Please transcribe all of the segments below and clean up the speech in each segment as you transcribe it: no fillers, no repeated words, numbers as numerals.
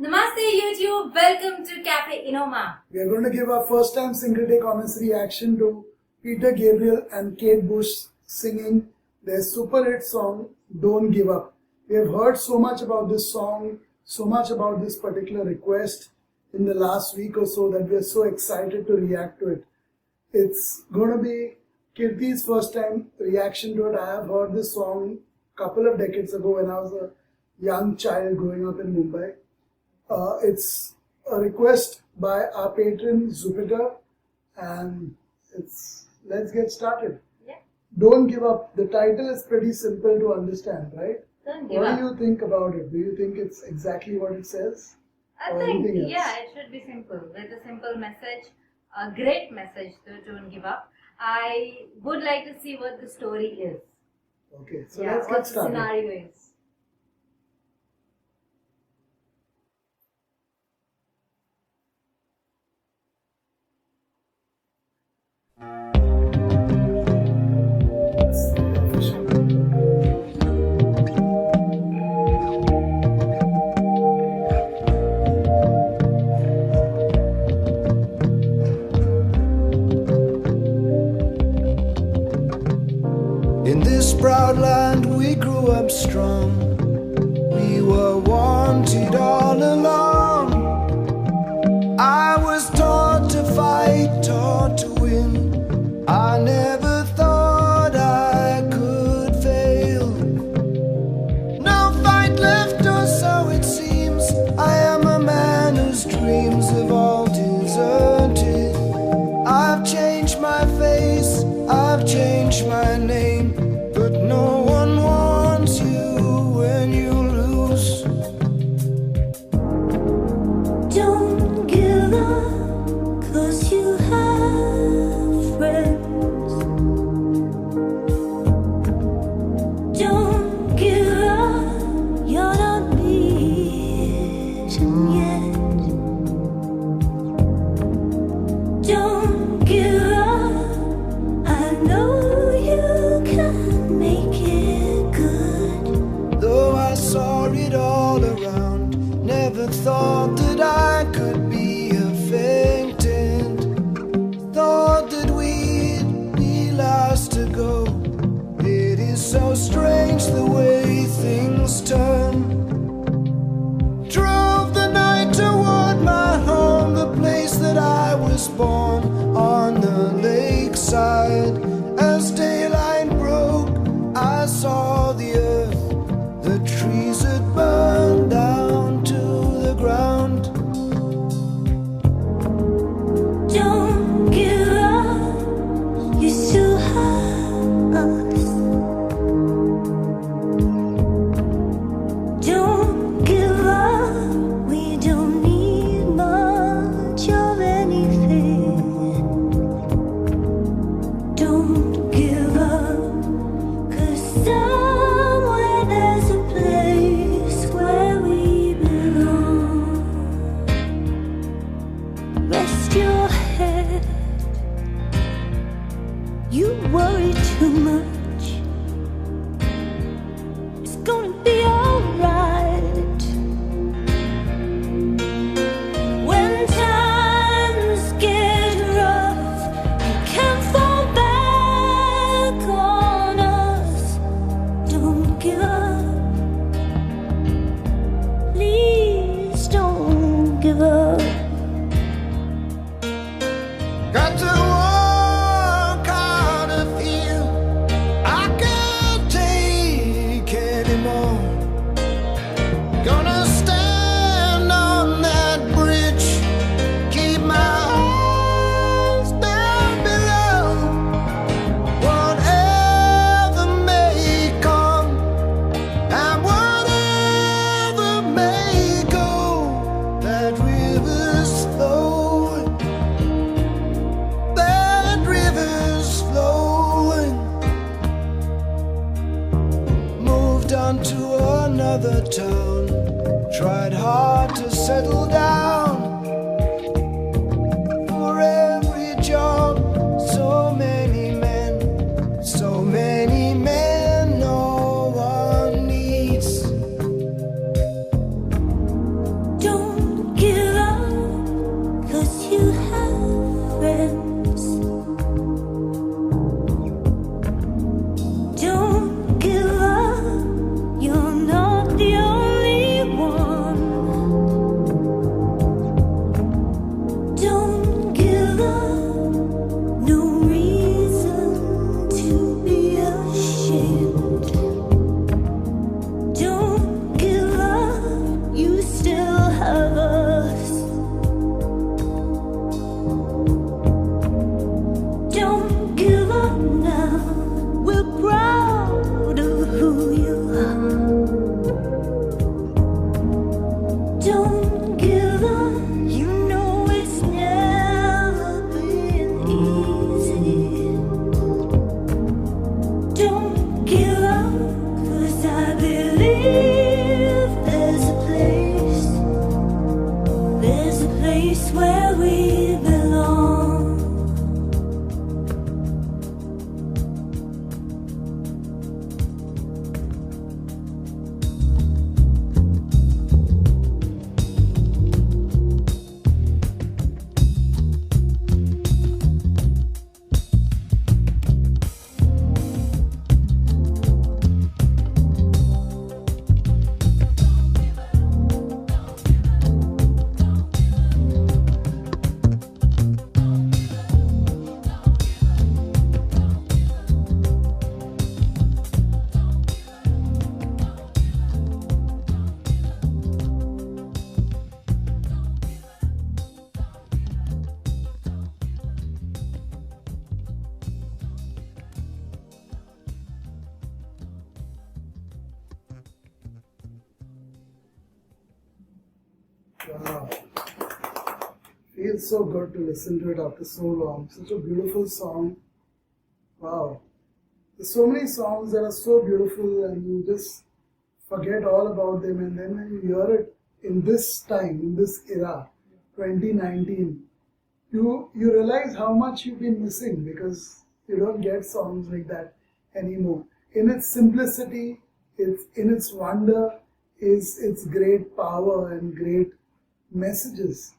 Namaste YouTube, welcome to Cafe Enoma. We are going to give our first time single take honest reaction to Peter Gabriel and Kate Bush singing their super hit song Don't Give Up. We have heard so much about this song, so much about this particular request in the last week or so that we are so excited to react to it. It's going to be Kirti's first time reaction to it. I have heard this song a couple of decades ago when I was a young child growing up in Mumbai. It's a request by our patron Jupiter, and let's get started. Yeah. Don't give up. The title is pretty simple to understand, right? Don't give up. What do you think about it? Do you think it's exactly what it says? I or think, anything else? yeah, it should be simple. With a simple message, a great message to don't give up. I would like to see what the story is. Okay, so Yeah, let's get what the started. scenario is. In this proud land we grew up strong. We were wanted all along. I was taught to fight, taught to win. I never thought I could fail. No fight left, or so it seems. I am a man whose dreams have all deserted. I've changed my face, I've changed my name, but no one wants you when you lose. Don't give up, 'cause you have friends. Don't give up, you're not beaten yet. Don't give up, I know you can make it good. Though I saw it all around, never thought that I could be a faintant. Thought that we'd be last to go. It is so strange the way things turn. Drove the night toward my home, the place that I was born, on the lakeside. As daylight broke, I saw the earth. The trees had burned down to the ground. Don't give up, you still have us. Don't give up, we don't need much of anything. Don't give up, 'cause somewhere there's a place where we belong. Rest your head, you worry too much. It's gonna be alright. When times get rough, you can't fall back on us. Don't give up, please don't give up. Got to walk out of here. I can't take anymore. Gonna stand on that bridge, keep my eyes down below. Whatever may come and whatever may go, that river's flowing. That river's flowing. Moved on to another town. Tried hard to settle down. For every job, so many men, no one needs. Don't Don't give up. You know it's never been easy. Don't give up, 'cause I believe there's a place where we belong. Wow. Feels so good to listen to it after so long. Such a beautiful song. Wow. There's so many songs that are so beautiful and you just forget all about them, and then when you hear it in this time, in this era, 2019, you realize how much you've been missing, because you don't get songs like that anymore. In its simplicity, in its wonder, is its great power and great messages.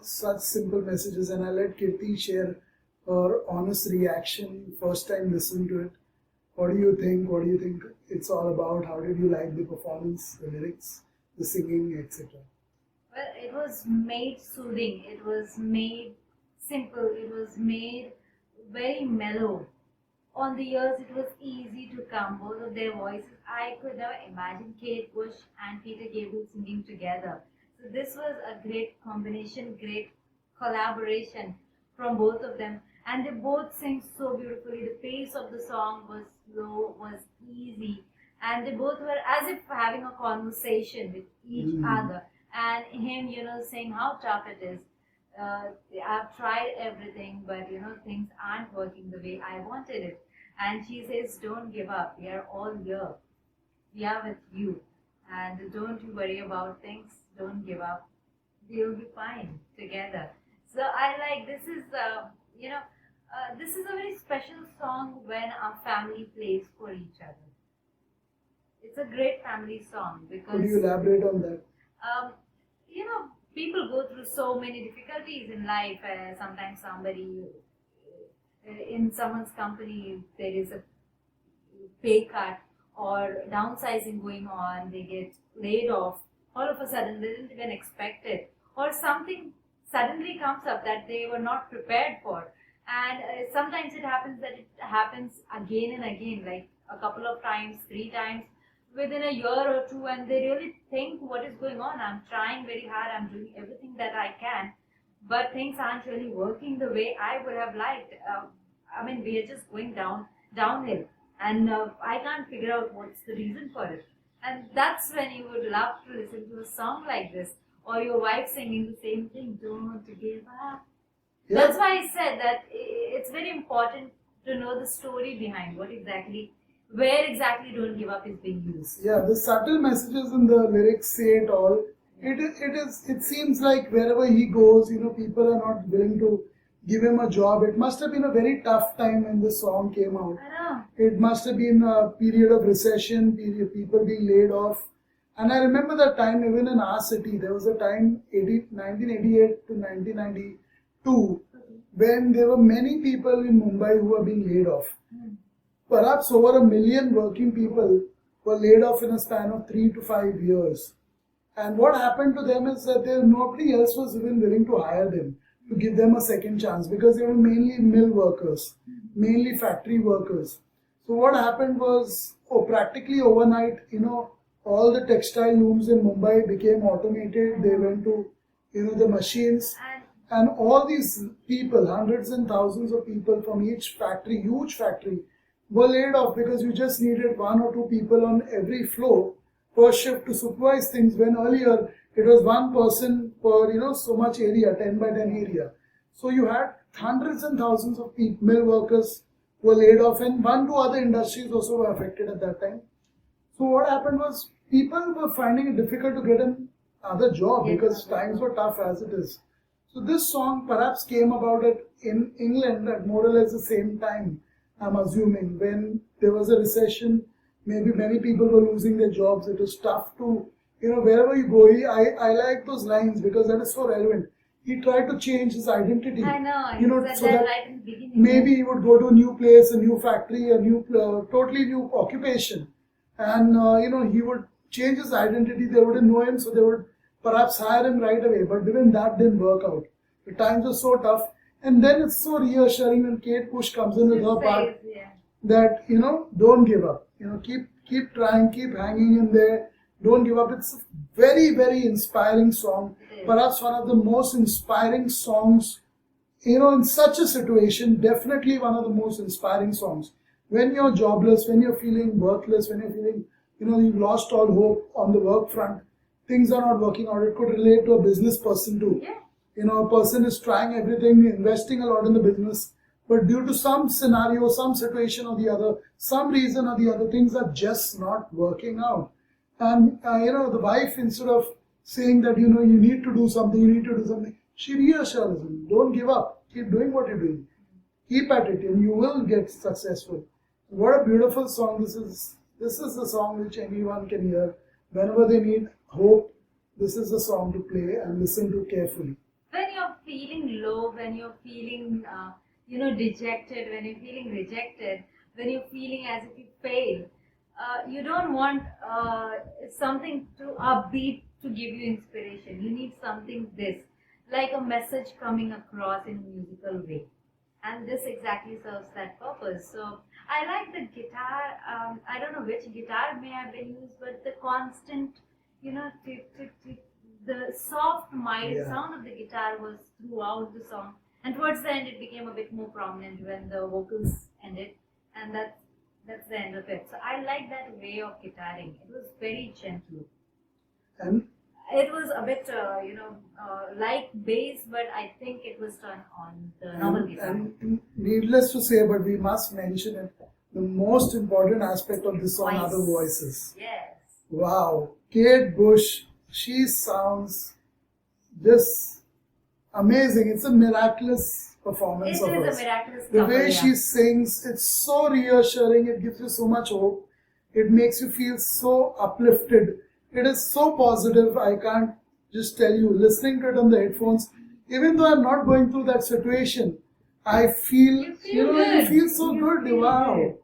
Such simple messages. And I'll let Kirti share her honest reaction, first time listening to it. What do you think? What do you think it's all about? How did you like the performance, the lyrics, the singing, etc.? Well, it was made soothing, it was made simple, it was made very mellow. On the ears, it was easy to come, both of their voices. I could never imagine Kate Bush and Peter Gabriel singing together. So this was a great combination, great collaboration from both of them. And they both sing so beautifully. The pace of the song was slow, was easy. And they both were as if having a conversation with each other. And him, saying how tough it is. I've tried everything, but things aren't working the way I wanted it. And she says, don't give up. We are all here. We are with you. And don't you worry about things. Don't give up. We'll be fine together. So I like, this is a very special song when our family plays for each other. It's a great family song because... Could you elaborate on that? People go through so many difficulties in life. Sometimes somebody, in someone's company, there is a pay cut or downsizing going on, they get laid off. All of a sudden, they didn't even expect it. Or something suddenly comes up that they were not prepared for. And sometimes it happens that it happens again and again, like a couple of times, 3 times, within a year or two, and they really think, what is going on? I'm trying very hard, I'm doing everything that I can, but things aren't really working the way I would have liked. We are just going downhill, and I can't figure out what's the reason for it. And that's when you would love to listen to a song like this, or your wife singing the same thing, don't give up. Yeah. That's why I said that it's very important to know the story behind where exactly don't give up is being used. Yeah, the subtle messages in the lyrics say it all. It seems like wherever he goes, people are not willing to give him a job. It must have been a very tough time when the song came out. I know. It must have been a period of recession, people being laid off. And I remember that time, even in our city, there was a time, 1988 to 1992, when there were many people in Mumbai who were being laid off. Perhaps over 1 million working people were laid off in a span of 3 to 5 years. And what happened to them is that nobody else was even willing to hire them, to give them a second chance, because they were mainly mill workers, mainly factory workers. So what happened was, practically overnight, all the textile looms in Mumbai became automated. They went to, the machines. And all these people, hundreds and thousands of people from each factory, huge factory, were laid off because you just needed 1 or 2 people on every floor per shift to supervise things, when earlier it was one person per, so much area, 10 by 10 area. So you had hundreds and thousands of people, mill workers who were laid off, and 1 to other industries also were affected at that time. So what happened was people were finding it difficult to get another job because times were tough as it is. So this song perhaps came about in England at more or less the same time, I'm assuming, when there was a recession. Maybe many people were losing their jobs. It was tough to, wherever you go. I like those lines because that is so relevant. He tried to change his identity. I know. He said so that that right in the beginning. maybe he would go to a new place, a new factory, a new, totally new occupation. And, he would change his identity. They wouldn't know him, so they would perhaps hire him right away. But even that didn't work out. The times were so tough. And then it's so reassuring when Kate Bush comes in with her part that, don't give up. Keep trying, keep hanging in there. Don't give up. It's a very, very inspiring song. Perhaps one of the most inspiring songs, in such a situation, definitely one of the most inspiring songs. When you're jobless, when you're feeling worthless, when you're feeling, you've lost all hope on the work front, things are not working out. It could relate to a business person too. Yeah. A person is trying everything, investing a lot in the business, but due to some scenario, some situation or the other, some reason or the other, things are just not working out. And, the wife, instead of saying that, you need to do something, she reassures him, don't give up, keep doing what you're doing, keep at it, and you will get successful. What a beautiful song this is. This is the song which anyone can hear. Whenever they need hope, this is the song to play and listen to carefully. When you're feeling low, when you're feeling, dejected, when you're feeling rejected, when you're feeling as if you failed, you don't want something to upbeat to give you inspiration. You need something like a message coming across in a musical way. And this exactly serves that purpose. So I like the guitar. I don't know which guitar may have been used, but the constant, the soft, mild sound of the guitar was throughout the song. And towards the end, it became a bit more prominent when the vocals ended. And that's the end of it. So I like that way of guitaring. It was very gentle. And it was a bit, like bass, but I think it was done on the normal guitar. And needless to say, but we must mention it, the most important aspect of this song are the voices. Yes. Wow. Kate Bush, she sounds just amazing. It's a miraculous performance of hers. It is a miraculous The cover, way she sings, it's so reassuring. It gives you so much hope. It makes you feel so uplifted. It is so positive. I can't just tell you. Listening to it on the headphones, even though I'm not going through that situation, I feel, you feel so good. Wow. Good.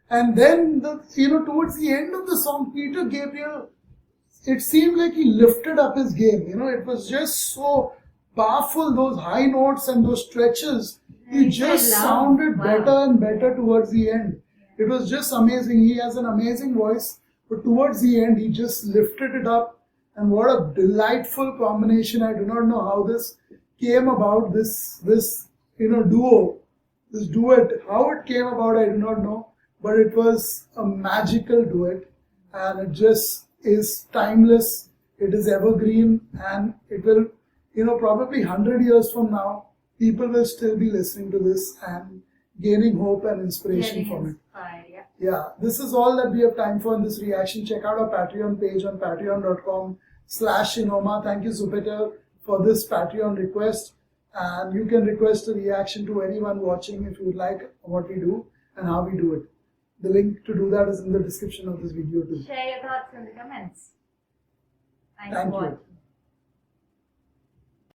And then, towards the end of the song, Peter Gabriel, it seemed like he lifted up his game. It was just so powerful, those high notes and those stretches. He just sounded better and better towards the end. It was just amazing. He has an amazing voice, but towards the end, he just lifted it up. And what a delightful combination. I do not know how this came about, this duo, this duet. How it came about, I do not know. But it was a magical duet. And it just is timeless. It is evergreen. And it will, probably 100 years from now, people will still be listening to this and gaining hope and inspiration from it. Yeah, this is all that we have time for in this reaction. Check out our Patreon page on patreon.com/Enoma. Thank you, Zupeter, for this Patreon request. And you can request a reaction to anyone watching if you would like what we do and how we do it. The link to do that is in the description of this video too. Share your thoughts in the comments. Thank you.